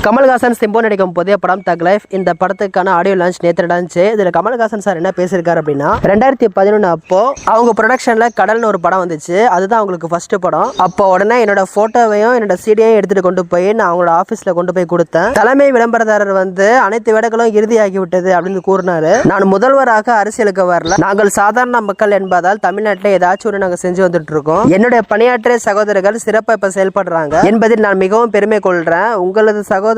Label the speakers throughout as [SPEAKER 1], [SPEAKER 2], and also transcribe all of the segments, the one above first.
[SPEAKER 1] கமல்ஹாசன் சிம்பு நடிக்கும் புதிய படம் தக் லைஃப். இந்த படத்துக்கான ஆடியோ லான்ச் நேற்று நடந்துச்சு. இதுல கமல்ஹாசன் சார் என்ன பேசியிருக்காரு அப்படின்னா, 2011 அப்போ அவங்க ப்ரொடக்ஷன்ல கடல்னு ஒரு படம் வந்துச்சு. அதுதான் அவங்களுக்கு ஃபர்ஸ்ட் படம். அப்போ உடனே என்னோட போட்டோவையும் என்னோட சீடியையும் எடுத்துட்டு கொண்டு போய் நான் அவங்களோட ஆபீஸ்ல கொண்டு போய் கொடுத்தேன். தலைமை விளம்பரதாரர் வந்து அனைத்து வேலைகளும் இறுதியாகி விட்டது அப்படின்னு கூறினாரு. நான் முதல்வராக அரசியலுக்கு வரல, நாங்கள் சாதாரண மக்கள் என்பதால் தமிழ்நாட்டில் ஏதாச்சும் ஒரு நாங்கள் செஞ்சு வந்துட்டு இருக்கோம். என்னுடைய பணியாற்றிய சகோதரர்கள் சிறப்பாக இப்ப செயல்படுறாங்க என்பதில் நான் மிகவும் பெருமை கொள்றேன். உங்களது சகோதரர்களையும்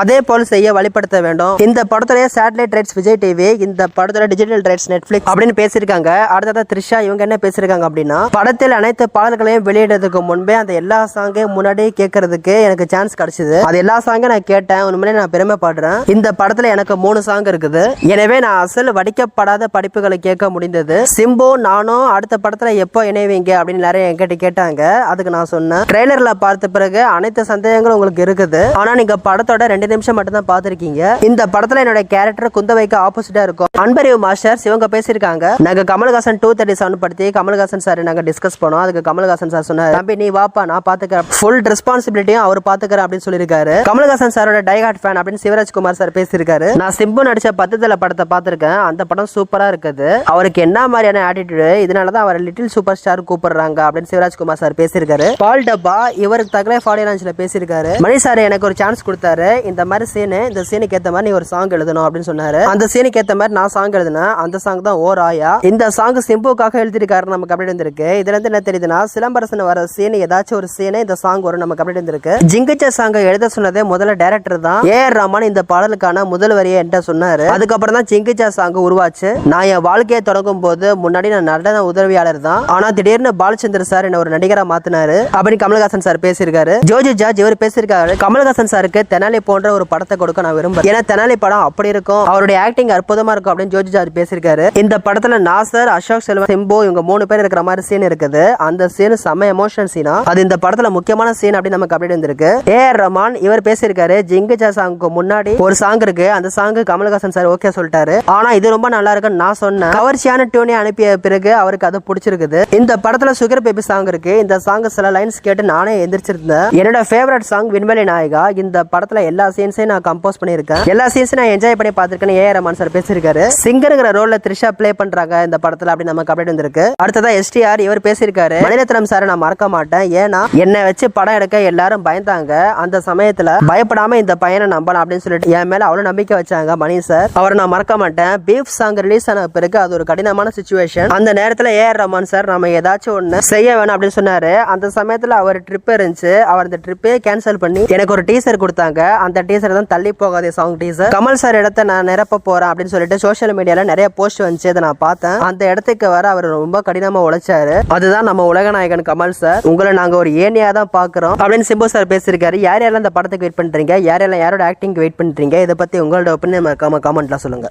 [SPEAKER 1] அதே போல் செய்ய வழிபடுத்த வேண்டும். இந்த படத்துடைய சேட்டலைட் ரைட்ஸ் விஜய் டிவி, இந்த படத்துல டிஜிட்டல் ரைட்ஸ் நெட்ஃபிளிக்ஸ் அப்படின்னு பேசியிருக்காங்க. அடுத்ததா த்ரிஷா இவங்க என்ன பேசியிருக்காங்க அப்படின்னா, படத்தில் அனைத்து பாடல்களையும் வெளியிடுறதுக்கு முன்பே அந்த எல்லா சாங்கையும் முன்னாடி கேட்கறதுக்கு எனக்கு சான்ஸ் கிடைச்சது. அது எல்லா சாங்கும் நான் கேட்டேன். உண்மையிலே நான் பெருமைப்படுறேன். இந்த படத்துல எனக்கு 3 சாங் இருக்குது. எனவே நான் அசல் வடிக்கப்படாத படிப்புகளை கேட்க முடிந்தது. சிம்பு நானும் அடுத்த படத்துல எப்போ இணைவீங்க அப்படின்னு நிறைய என்கிட்ட கேட்டாங்க. அதுக்கு நான் சொன்னேன், ட்ரெய்லர்ல பார்த்த பிறகு அனைத்து சந்தேகங்களும் உங்களுக்கு இருக்குது. ஆனா நீங்க படத்தோட 2 நிமிஷம் மட்டும் தான் பாத்திருக்கீங்க. இந்த படத்துல என்னோட கேரக்டர் குந்தவைக்கு ஆப்போசிட்டா இருக்கும். அன்பறிவு மாஸ்டர்ஸ் இவங்க பேசியிருக்காங்க. நாங்க கமல்ஹாசன் 237 படுத்தி கமல்ஹாசன் சார் நாங்க டிஸ்கஸ் பண்ணோம். அதுக்கு கமல்ஹாசன் சார் சொன்னார், தம்பி நீ வாப்பா நான் பாத்துக்கிறேன், ஃபுல் ரெஸ்பான்சிபிலிட்டியும் அவர் பாத்துக்கிறேன் அப்படின்னு சொல்லியிருக்காரு. கமல்ஹாசன் சாரோட டைஹார்ட் ஃபேன் அப்படின்னு சிவராஜ்குமார் சார் பேசியிருக்காரு. நான் சிம்பு நடிச்ச 10 தல படத்தை பார்த்திருக்கேன். அந்த படம் சூப்பரா இருக்குது. அவருக்கு என்ன மாதிரியான ஆட்டிடியூட், இதனாலதான் அவர் லிட்டில் சூப்பர் ஸ்டார் கூப்பிடுறாங்க அப்படின்னு சிவராஜ்குமார் சார் பேசியிருக்காரு. பால் டப்பா இவருக்கு தகவல் ஆடியன்ஸ்ல பேசியிருக்காரு. மணி சார் எனக்கு ஒரு சான்ஸ் கொடுத்தாரு. இந்த மாதிரி சீனு, இந்த சீனுக்கு ஏத்த மாதிரி நீ ஒரு சாங் எழுதணும் அப்படின்னு சொன்னாரு. அந்த சீனுக்கு ஏத்த மாதிரி நான் சாங் எழுதினேன். அந்த சாங் தான் ஓ ராயா. இந்த சாங் சிம்புக்காக எழுதிருக்காரு. நமக்கு அப்படி இருந்திருக்கு. இதுல இருந்து என்ன தெரியுதுன்னா, சிலம்பரசன் வர சீன் ஏதாச்சும் ஒரு சீனு இந்த சாங் வரும். நமக்கு அப்படி இருந்திருக்கு. ஜிங்கிச்ச சாங் எழுத சொன்னதே முதல்ல டைரக்டர் தான். ஏஆர் ரஹ்மான் இந்த பாடலுக்கான முதல் வரியை என்கிட்ட சொன்னாரு. அதுக்கப்புறம் தான் ஜிங்கிச்சா சாங் உருவாச்சு. நான் என் வாழ்க்கையை தொடங்கும் போது முன்னாடி நான் நடன உதவியாளர் தான். ஆனா திடீர்னு பாலச்சந்திர சார் என்ன ஒரு நடிகரா மாத்தினாரு அப்படின்னு கமல்ஹாசன் சார் பேசியிருக்காரு. ஜோஜி ஜார்ஜ் இவர் பேசியிருக்காரு, கமல்ஹாசன் சாருக்கு தெனாலி போன்ற ஒரு படத்தை கொடுக்க நான் விரும்புறேன். ஏன்னா தெனாலி படம் அப்படி இருக்கும், அவருடைய ஆக்டிங் அற்புதமா இருக்கும் அப்படின்னு ஜோஜி ஜார்ஜ் பேசியிருக்காரு. இந்த படத்துல நாசர், அசோக் செல்வன், சிம்பு இவங்க 3 பேர் இருக்கிற மாதிரி சீன் இருக்குது. அந்த சீன் செம்ம எமோஷனல் சீனா. அது இந்த படத்துல முக்கியமான சீன் அப்படின்னு நமக்கு அப்படி இருந்திருக்கு. ஏஆர் ரஹ்மான் இவர் பேசியிருக்காரு, ஜிங்கிச்சா சாங்க்கு முன்னாடி ஒரு சாங் இருக்கு. அந்த சாங் கமல்ஹாசன் சார் ஓகே சொல்லிட்டாரு. ஆனா இது ரொம்ப நல்லா இருக்குன்னு நான் சொன்னேன். கவர்ச்சியான டியூனை அனுப்பிய பிறகு அவருக்கு அது பிடிச்சிருக்குது. இந்த படத்துல சுகர் பேபி சாங் இருக்கு. இந்த சாங் சில லைன்ஸ் கேட்டு நானே எந்திரிச்சிருந்தேன். என்னோட ஃபேவரட் சாங் விண்வெளி நாயகா. இந்த படத்துல எல்லா சீன்ஸையும் நான் கம்போஸ் பண்ணியிருக்கேன். எல்லா சீன்ஸையும் நான் என்ஜாய் பண்ணி பார்த்திருக்கேன். ஏஆர் ரஹ்மான் சார் பேசியிருக்காரு. சிங்கர்ங்கிற ரோல்ல த்ரிஷா ப்ளே பண்றாங்க இந்த படத்துல அப்படி நமக்கு அப்டேட் வந்திருக்கு. அடுத்ததா எஸ்டிஆர் இவர் பேசியிருக்காரு, மணிரத்னம் சார் நான் மறக்க மாட்டேன். ஏன்னா என்னை வச்சு படம் எடுக்க எல்லாரும் பயந்தாங்க. அந்த சமயத்துல பயப்படாம இந்த பையனை நம்பலாம் அப்படின்னு சொல்லிட்டு என் மேல அவ்வளவு நம்பிக்கை வச்சாங்க மணி சார். அவரை நான் மறக்க மாட்டேன். பீஃப் சாங் ரிலீஸ் ஆன பிறகு அது ஒரு கடினமான சிச்சுவேஷன். அந்த நேரத்துல ஏஆர் ரஹ்மான் சார் நம்ம ஏதாச்சும் ஒண்ணு செய்ய வேணும் அப்படின்னு சொன்னாரு. அந்த சமயத்துல அவர் ட்ரிப் இருந்துச்சு. அவர் அந்த ட்ரிப்பே கேன்சல் பண்ணி எனக்கு ஒரு டீசர் கொடுத்தாங்க. அந்த டீசர் தான் தள்ளி போகாத சாங் டீசர். கமல் சார் இடத்த நான் நிரப்ப போறேன் அப்படின்னு சொல்லிட்டு சோசியல் மீடியால நிறைய போஸ்ட் வந்துச்சு. அதை நான் பார்த்தேன். அந்த இடத்துக்கு வர அவர் ரொம்ப கடினமா உழைச்சாரு. அதுதான் நம்ம உலகநாயகன் கமல் சார். உங்களை நாங்க ஒரு ஏனியா தான் பாக்குறோம் அப்படின்னு சிம்பு சார் பேசியிருக்காரு. யார் யாரெல்லாம் இந்த படத்துக்கு வெயிட் பண்றீங்க, யாரெல்லாம் யாரோட ஆக்டிங் வெயிட் பண்றீங்க, இதை பத்தி உங்களோட ஒப்பீனியன் கமெண்ட்ல சொல்லுங்க.